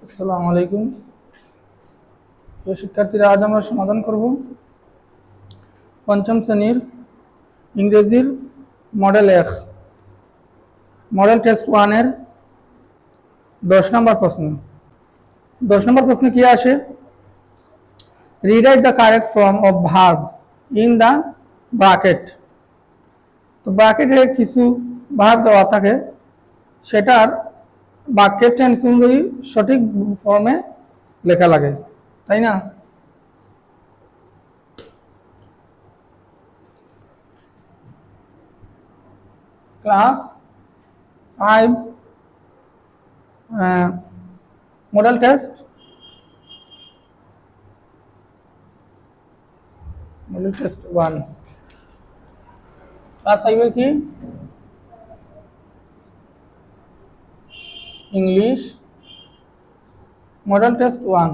আসসালামু আলাইকুম। প্রিয় শিক্ষার্থীরা, আজ আমরা সমাধান করব পঞ্চম শ্রেণীর ইংরেজির মডেল মডেল টেস্ট 1 এর 10 নম্বর প্রশ্ন। 10 নম্বর প্রশ্নে কি আসে? Rewrite the correct form of verb in the bracket. তো ব্র্যাকেটে কিছু ভার্ব দেওয়া থাকে, সেটার বাক্যের টেন্স অনুযায়ী সঠিক ফর্মে লেখা লাগে, তাই না? Class 5 model test model test 1 class 5 এর কি English model test 1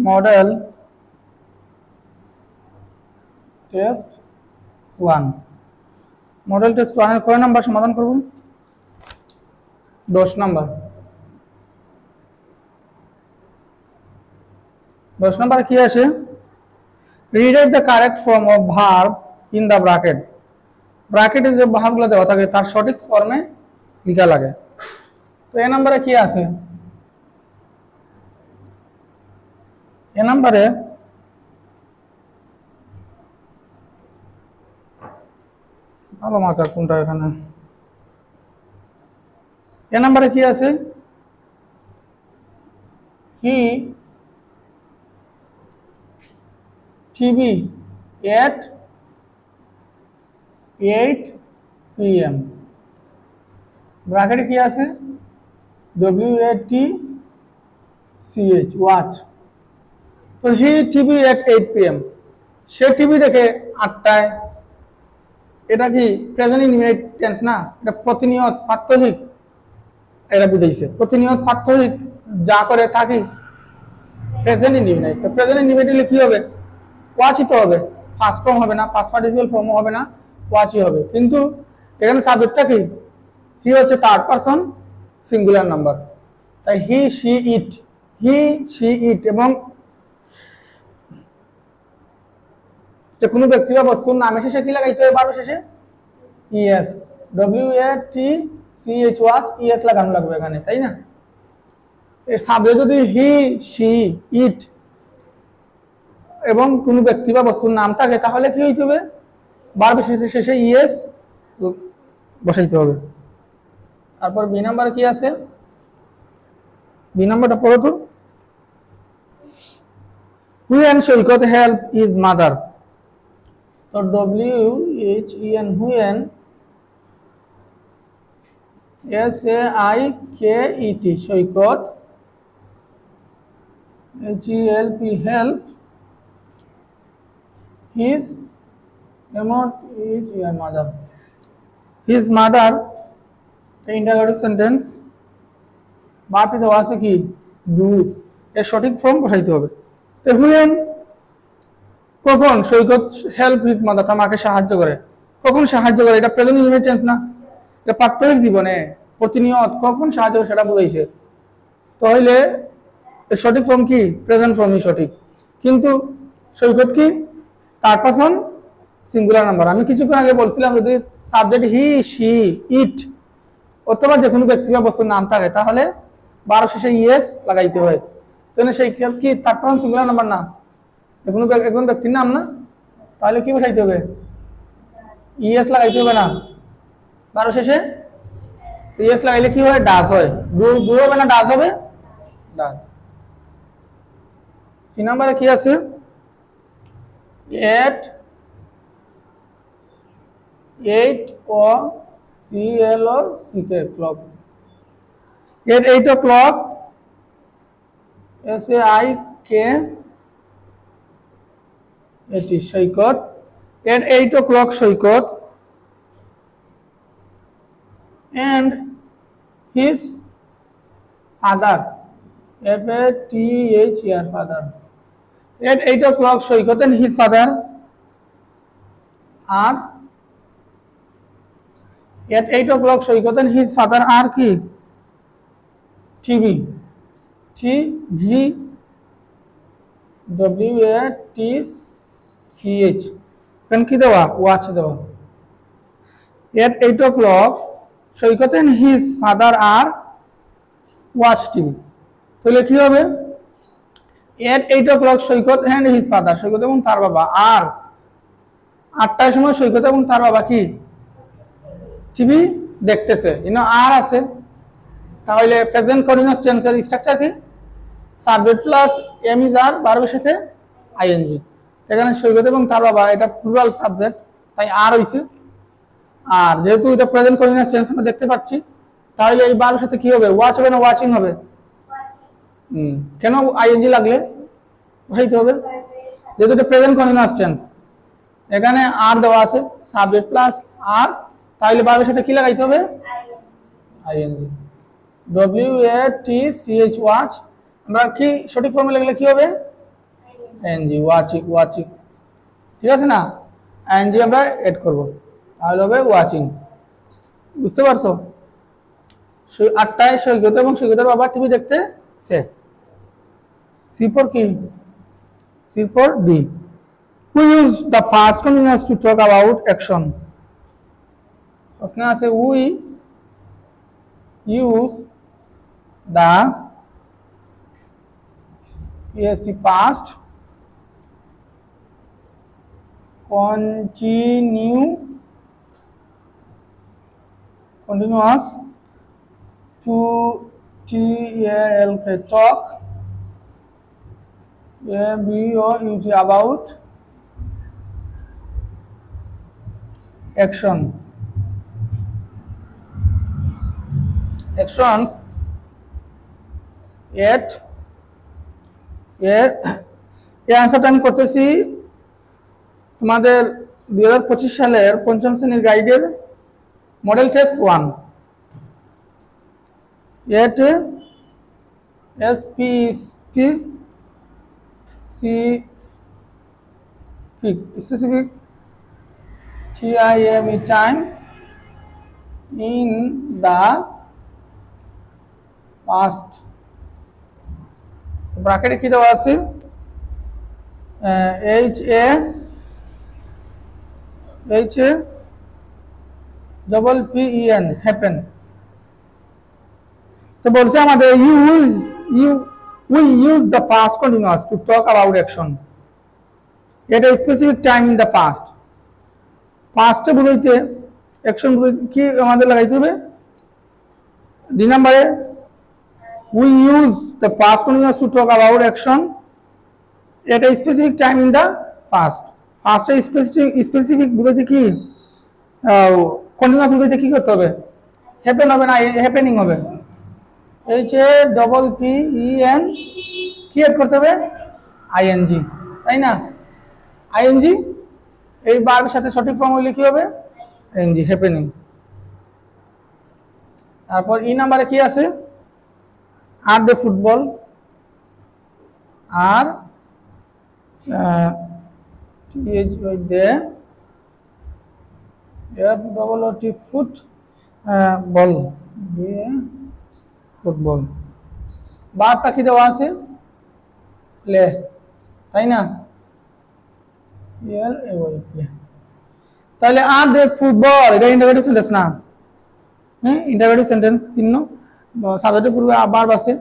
model test 1 model test 1 এর কয় নাম্বার সমাধান করব? 10 নাম্বার। 10 নাম্বার কি আসে? Rewrite the correct form of verb in the bracket. ব্র্যাকেটে যে ভার্বগুলো দেওয়া থাকে তার সঠিক ফর্মে লেখা লাগে। তো এই নাম্বারে কি আছে? এই নাম্বারে ভালো মার্কার কোনটা এখানে? এই নাম্বারে কি আছে? He TV at 8 PM। ব্র্যাকেটে কি আছে? WATCH watch. তো হি টিভি at 8 PM, সে টিভি দেখে 8টায়। এটা কি প্রেজেন্ট ইনডিফিনিট টেন্স না, এটা প্রতিনিয়ত প্রাত্যহিক। এটা বুঝাইছে প্রতিনিয়ত প্রাত্যহিক যা করে থাকি প্রেজেন্ট ইনডিফিনিট। তো প্রেজেন্ট ইনডিফিনিটলি কি হবে? ওয়াচই তো হবে, ফার্স্ট ফর্ম হবে না, পাস্ট পার্টিসিপল ফর্মও হবে না, ওয়াচই হবে। কিন্তু এখানে সাবজেক্টটা কি? হি হচ্ছে থার্ড পারসন সিঙ্গুলার নাম্বার, তাই he she it, he she ইট। এবং যে কোনো ব্যক্তি বা বস্তুর নামের শেষে কি লাগাইতে হবে? ভার্বের শেষে ইএস, WATCH ওয়াচ, ইএস লাগানো লাগবে এখানে, তাই না? এর সাবজেক্ট যদি হি সি ইট এবং কোনো ব্যক্তি বা বস্তুর নাম থাকে, তাহলে কি হইতে হবে? ভার্বের শেষে ইএস বসাইতে হবে। তারপর বি নাম্বারে কি আছে? বি নাম্বারটা পড়ো তো। When Saikat help is mother. তো WHEN when, SAIKET Saikat, HELP help, his mother, his mother interrogative sentence. বাকি দেওয়া আছে কি? ডু। এর সঠিক ফর্ম বসাইতে হবে। তো হুয়েন কখন সৈকত হেল্প হিজ মাদার, তার মাকে সাহায্য করে। কখন সাহায্য করে? এটা প্রেজেন্ট ইনডিফিনিট টেন্স না, এটা প্রাত্যহিক জীবনে প্রতিনিয়ত কখন সাহায্য করে সেটা বুঝাইছে। তাহলে এর সঠিক ফর্ম কি? প্রেজেন্ট ফর্মই সঠিক। কিন্তু সৈকত কি? Third person singular number. আমি কিছুক্ষণ আগে বলছিলাম যদি সাবজেক্ট হি সি ইট অথবা যে কোনো ব্যক্তি বা বস্তুর নাম থাকে, তাহলে ভার্ব শেষে ইএস লাগাইতে হয়। তাহলে সেই কি থার্ড পারসন সিঙ্গুলার নাম্বার না, কোনো একজন ব্যক্তির নাম না, তাহলে কি বসাইতে হবে? ইএস লাগাইতে হবে না ভার্ব শেষে। ইএস লাগাইলে কি হয়? ডাজ হয়। ডু হবে না, ডাজ হবে, ডাজ। সি নাম্বারে কি আছে? 8 ও CL ও CK ক্লক। 8 o'clock SAIK এটি সৈকত। 8 o'clock Saikat and his father, FATHER father। 8 o'clock Saikat and his father are at 8 o'clock Saikat and his father are কি টিভি টিভি WATCH কেন কি দেওয়া watch দেওয়া at 8 o'clock Saikat and his father are watch TV তাহলে কি হবে at 8 o'clock Saikat and his father সৈকত এবং তার বাবা আর 8টার সময় সৈকত এবং তার বাবা কি টিভি দেখতেছে আর আছে তাহলে প্রেজেন্ট কন্টিনিউয়াস টেন্সের স্ট্রাকচার কি subject plus am is are ভার্বের সাথে আইএনজি এখানে সৈকত এবং তার বাবা এটা প্লুরাল সাবজেক্ট তাই আর হইছে আর যেহেতু এটা প্রেজেন্ট কন্টিনিউয়াস টেন্স আমরা দেখতে পাচ্ছি তাহলে এই ভার্বের সাথে কি হবে ওয়াচ হবে না ওয়াচিং হবে কেন আইএনজি লাগলে বসাইতে হবে যেহেতু এটা প্রেজেন্ট কন্টিনিউয়াস টেন্স এখানে আর দেওয়া আছে সাবজেক্ট প্লাস আর তাহলে ভার্বের সাথে কি লাগাইতে হবে আইএনজি WATCH ওয়াচ আমরা কি সঠিক ফর্মে লিখলে কি হবে আইএনজি ওয়াচিং ওয়াচিং ঠিক আছে না আইএনজি আমরা এড করব তাহলে হবে ওয়াচিং বুঝতে পারছো 8টায় সৈকত এবং সৈকতের বাবা টিভি দেখতেছে C4 কি C4 D who use the past continuous to talk about action প্রশ্ন আছে we use the past continuous to talk about actions at এই আনসারটা আমি করতেছি তোমাদের 2025 সালের পঞ্চম শ্রেণীর গাইডের model test 1 at specific time in the past ব্র্যাকেটে কি দেওয়া আছে HAPPEN happen তো বলছে আমাদের we use the past continuous to talk about action at a specific time in the past past এ বুঝাইতে অ্যাকশন কি আমাদের লাগাইতে হবে দুই নম্বরে we use the past continuous to talk about action at a specific time in the past past A specific বুঝাইতে কি continuous বুঝাইতে কি করতে হবে হ্যাপেন হবে না হ্যাপেনিং হবে HAPPEN কি এড করতে হবে আইএনজি তাই না আইএনজি এই ভার্বের সাথে সঠিক ফর্ম হইলে কি হবে আইএনজি হ্যাপেনিং তারপর ই নাম্বারে কি আছে আর দে ফুটবল আর দে ফুট বল ফুটবল বারটা কি দেওয়া আছে প্লে তাই না তাহলে আর দে ফুটবল এটা ইন্টারোগেটিভ সেন্টেন্স না ইন্টারোগেটিভ সেন্টেন্স চিহ্ন সাবজেক্টের পূর্বে ভার্ব আছে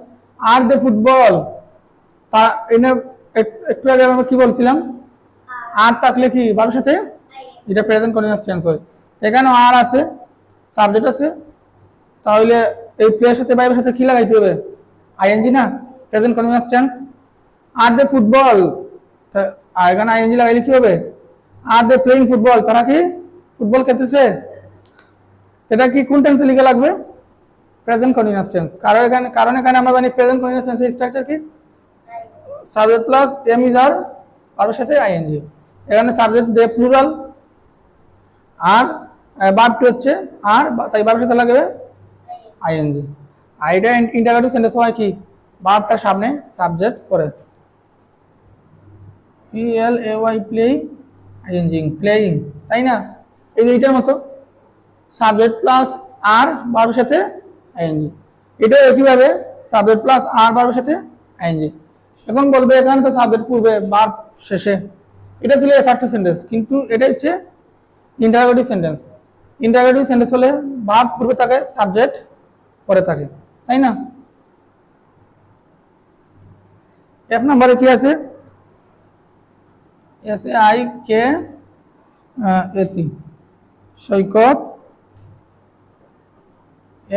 আর দে ফুটবল তা এনে একটু আগে আমরা কি বলছিলাম আর থাকলে কি ভার্বের সাথে এটা প্রেজেন্ট কন্টিনিউয়াস টেন্স হয় এখানে আর আছে সাবজেক্ট আছে তাহলে এই প্লের সাথে ভার্বের সাথে কি লাগাইতে হবে আইএনজি না প্রেজেন্ট কন্টিনিউয়াস টেন্স আর দে ফুটবল আর এখানে আইএনজি লাগাইলে কি হবে আর দে প্লেইং ফুটবল তারা কি ফুটবল খেলতেছে এটা কি কোন টেন্সে লিখে লাগবে প্রেজেন্ট কন্টিনিউয়াস টেন্স কারণ এখানে আমরা জানি প্রেজেন্ট কন্টিনিউয়াস টেন্সের স্ট্রাকচার কি subject plus am is are ভার্বের সাথে আইএনজি এখানে সাবজেক্ট দে প্লুরাল আর ভার্বটি হচ্ছে আর তাই ভার্বের সাথে লাগবে আইএনজি আর এটা ইন্টারোগেটিভ সেন্টেন্স হয় কি ভার্বটার সামনে সাবজেক্ট করে PLAY প্লে আইএনজি প্লেইং তাই না এই যে এটার মতো সাবজেক্ট প্লাস আর ভার্বের সাথে আইএনজি। এটা একইভাবে সাবজেক্ট প্লাস আর ভার্বের সাথে আইএনজি। এখন বলবে এখানে তো সাবজেক্ট পূর্বে ভার্ব শেষে, এটা ছিল অ্যাসার্টিভ সেন্টেন্স, কিন্তু এটা হচ্ছে ইন্টারোগেটিভ সেন্টেন্স। ইন্টারোগেটিভ সেন্টেন্স হলে ভার্ব পূর্বে থাকে, সাবজেক্ট পরে থাকে, তাই না? এক নম্বরে কি আছে? SAIKET Saikat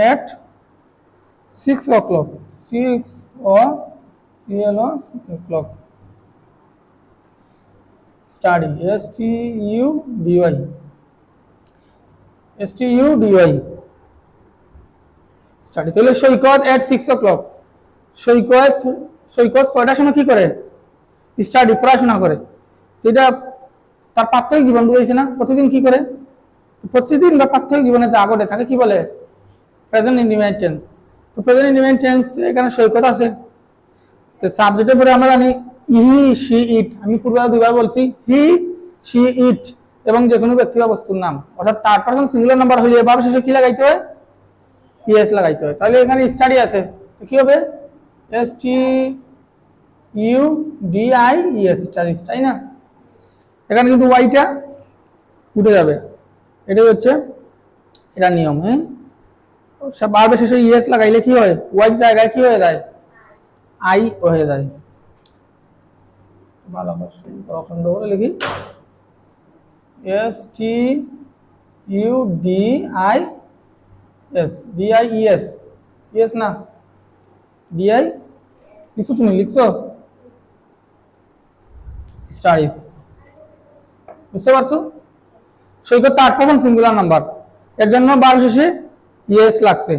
at 6 o'clock, 6 o'clock study, STUDY study. তাহলে সৈকত at 6 o'clock, সৈকত কয়টার সময় কি করে? স্টাডি, পড়াশোনা করে। এটা তার প্রাত্যহিক জীবন বুঝাইছে না? প্রতিদিন কি করে? প্রতিদিন বা প্রাত্যহিক জীবনে যা ঘটে থাকে কি বলে? Present indefinite tense. তো প্রেজেন্ট ইনডিফিনিট টেন্স এখানে সৈকত আছে। তো সাবজেক্টের পরে আমরা জানি হি, শি, ইট। আমি পূর্বে দুইবার বলছি হি, শি, ইট এবং যে কোনো ব্যক্তি বা বস্তুর নাম, অর্থাৎ থার্ড পারসন সিঙ্গুলার নাম্বার হইলে ভার্ব শেষে কি লাগাইতে হয়? ইএস লাগাইতে হয়। তাহলে এখানে স্টাডি আছে, কি হবে? STUDIES, স্টাডিজ, তাই না? এখানে কিন্তু ওয়াইটা উঠে যাবে, এটাই হচ্ছে এটা নিয়ম। হ্যাঁ, ভার্বের শেষে ইএস লাগাইলে কি হয়? ওয়াই জায়গায় কি হয়ে যায়? আই হয়ে যায়। ভালো অখণ্ড করে লিখি, STUDIES, ইয়েস না ডিআই লিখছো? তুমি লিখছো স্টাডিজ, বুঝতে পারছো? সৈকত থার্ড পারসন সিঙ্গুলার নাম্বার, এর জন্য ভার্ব শেষে ইএস লাগছে,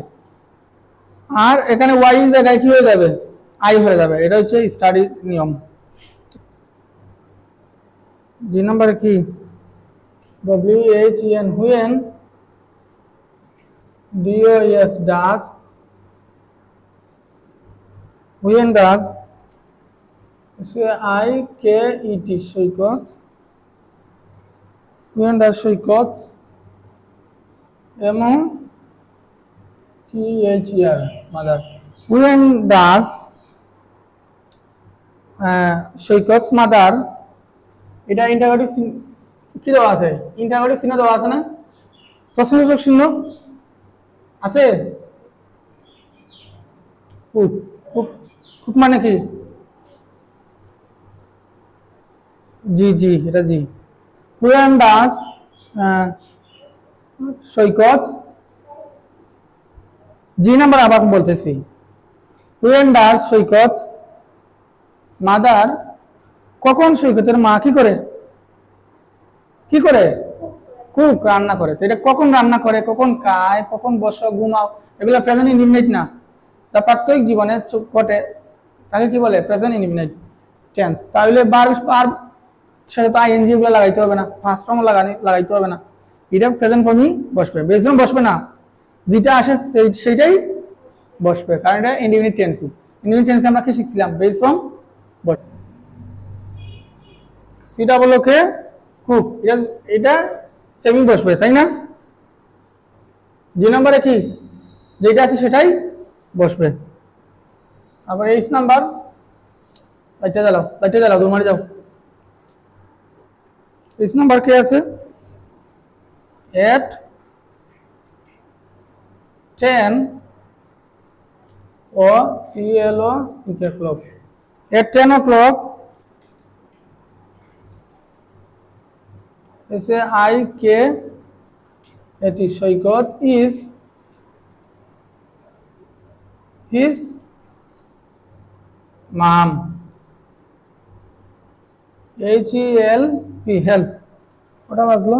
আর এখানে ওয়াই জায়গায় কি হয়ে যাবে? আই হয়ে যাবে। এটা হচ্ছে স্টাডি নিয়ম। জি নাম্বারে কি? WHEN, when, DOS, does, when does, SAIKET Saikat, when does Saikat, এবং THER mother. When does Saikat mother, এটা ইন্টারোগেটিভ কি দেওয়া আছে? ইন্টারোগেটিভ চিহ্ন দেওয়া আছে না? প্রশ্নবোধক চিহ্ন আছে। কুক, কুক, কুক মানে কি? জি জি, এটা জি। When does Saikat, G number আবার বলতেছি, হুয়েন ডাস সৈকত মাদার, কখন সৈকতের মা কি করে? কি করে? কুক, রান্না করে। তো এটা কখন রান্না করে, কখন খায়, কখন বসো, ঘুমাও, এগুলো প্রেজেন্ট ইনডিফিনিট না। তা প্রাত্যহিক জীবনে ঘটে তাকে কি বলে? Present indefinite tense. তাহলে ভার্ব সাথে তো আইএনজি গুলো লাগাইতে হবে না, ফার্স্ট ফর্ম লাগাইতে হবে না, এটা প্রেজেন্ট ফর্মই বসবে, বেস ফর্ম বসবে না, যেটা আসে সেইটাই বসবে, কারণ এটা ইনডিফিনিট টেন্স। ইনডিফিনিট টেন্সে আমরা কি শিখছিলাম? বেস ফর্ম বসবে। সিটা বলো কে? কুক, এটা সেমি বসবে, তাই না? যে নাম্বারে কি যেটা আছে সেটাই বসবে। আবার 8 নাম্বার, লাইটটা জ্বালাও, দূর মারি যাও। 8 নাম্বার কে আছে? at 10 o'clock, at 10 o'clock SAIKET Saikat is his mom, HELP, help, ওটা বাজলো।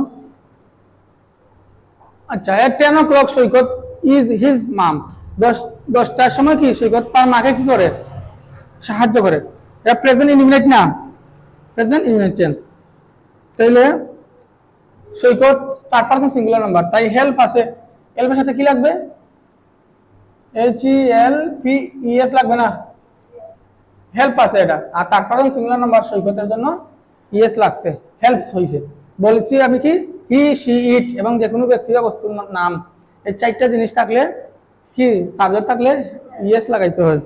আচ্ছা, at 10 o'clock Saikat is his mom, 10টার সময় কি সৈকত তার মাকে কি করে? সাহায্য করে। এটা প্রেজেন্ট ইনডিফিনিট না, প্রেজেন্ট ইনডিফিনিট টেন্স। তাইলে সৈকত থার্ড পারসন সিঙ্গুলার নাম্বার, তাই হেল্প আছে, হেল্পের সাথে কি লাগবে? HELPES লাগবে না, হেল্প আছে এটা, আর থার্ড পারসন সিঙ্গুলার নাম্বার সৈকতের জন্য ইএস লাগছে, হেল্পস হইছে। বলছি আমি কি হি শি ইট এবং যে কোনো ব্যক্তি বা বস্তুর নাম, এই চারটা জিনিস থাকলে কি সাবজেক্ট থাকলে ইয়েস লাগাইতে হয়।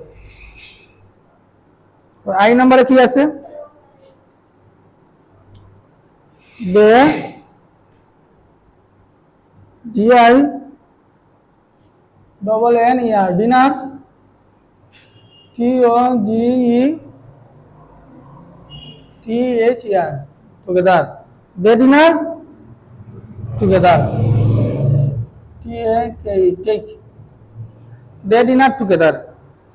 আই নম্বরে কি আছে? They D I double N E R dinner TOGETHER together. They dinner together. take. They dinner together.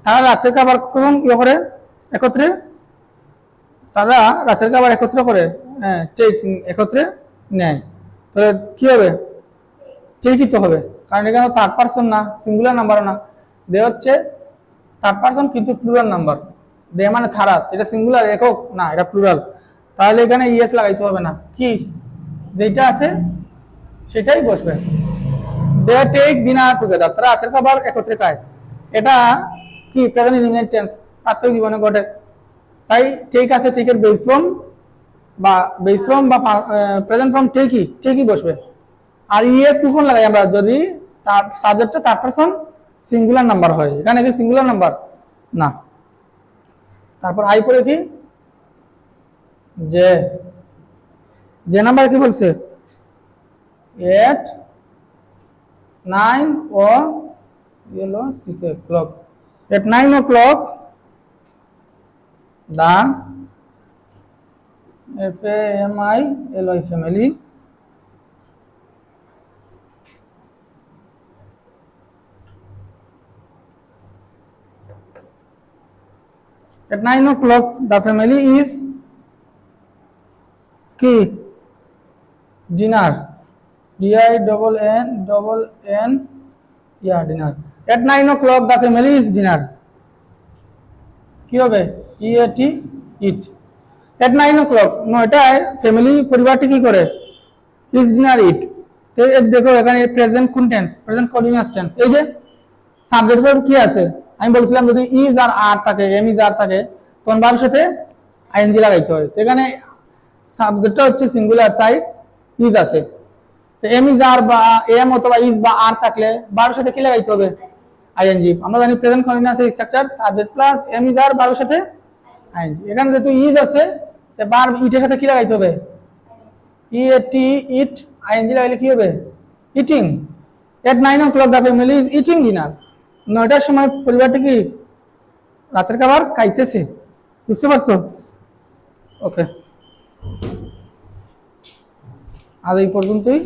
তারা রাতের খাবার কখন ইয়ে করে একত্রে, তারা রাতের খাবার একত্রে করে, হ্যাঁ টেক একত্রে নেয়। তাহলে কি হবে? টেকই তো হবে, কারণ এখানে থার্ড পারসন না, সিঙ্গুলার নাম্বার না। দে হচ্ছে থার্ড পারসন কিন্তু প্লুরাল নাম্বার। দে মানে ছাড়া, এটা সিঙ্গুলার একক না, এটা প্লুরাল। তাহলে এখানে ইএস লাগাইতে হবে না, কি যেটা আছে সেটাই বসবে। দে টেক ডিনার টুগেদার, তারা রাতের খাবার একত্রে খায়। এটা কি প্রেজেন্ট ইনডিফিনিট টেন্স, প্রাত্যহিক জীবনে ঘটে। তাই টেক আছে, টেকের বেস ফর্ম বা প্রেজেন্ট ফর্ম টেকই বসবে। আর ইএস কখন লাগাই আমরা? যদি তার সাবজেক্টটা থার্ড পারসন সিঙ্গুলার নাম্বার হয়। এখানে কি সিঙ্গুলার নাম্বার না। তারপর আই পরে কি যে নাম্বার কি বলছে? 8, 9 ও 6 o'clock। At 9 o'clock the family at 9 o'clock the family is কি dinner DINN dinner। at 9 o'clock the family is dinner, কি হবে? EAT eat। at 9 o'clock 9টায় family পরিবারটি কি করে? is dinner eat। দেখো এখানে প্রেজেন্ট কোন টেন্স? Present continuous tense. এই যে সাবজেক্ট ভার্ব কি আছে? আমি বলছিলাম যদি ইজ আর আর থাকে, এম ইজ আর থাকে, তখন ভার্বের সাথে আইএনজি লাগাইতে হয়। এখানে সাবজেক্টটা হচ্ছে সিঙ্গুলার, তাই ইজ আছে। তো এম ইজ আর বা এম অথবা ইজ বা আর থাকলে ভার্বের সাথে কি লাগাইতে হবে? আইএনজি। আমরা জানি present continuous structure subject plus am is are ভার্বের সাথে আইএনজি। এখানে যেহেতু ইজ আছে, তো ভার্ব ইটের সাথে কি লাগাইতে হবে? ইএটি ইট আইএনজি লাগাইলে কি হবে? Eating. at 9 o'clock the family is eating dinner। 9টার সময় পরিবারটি কি রাতের খাবার খাইতেছে। বুঝতে পারছো? ওকে, আজ এই পর্যন্তই।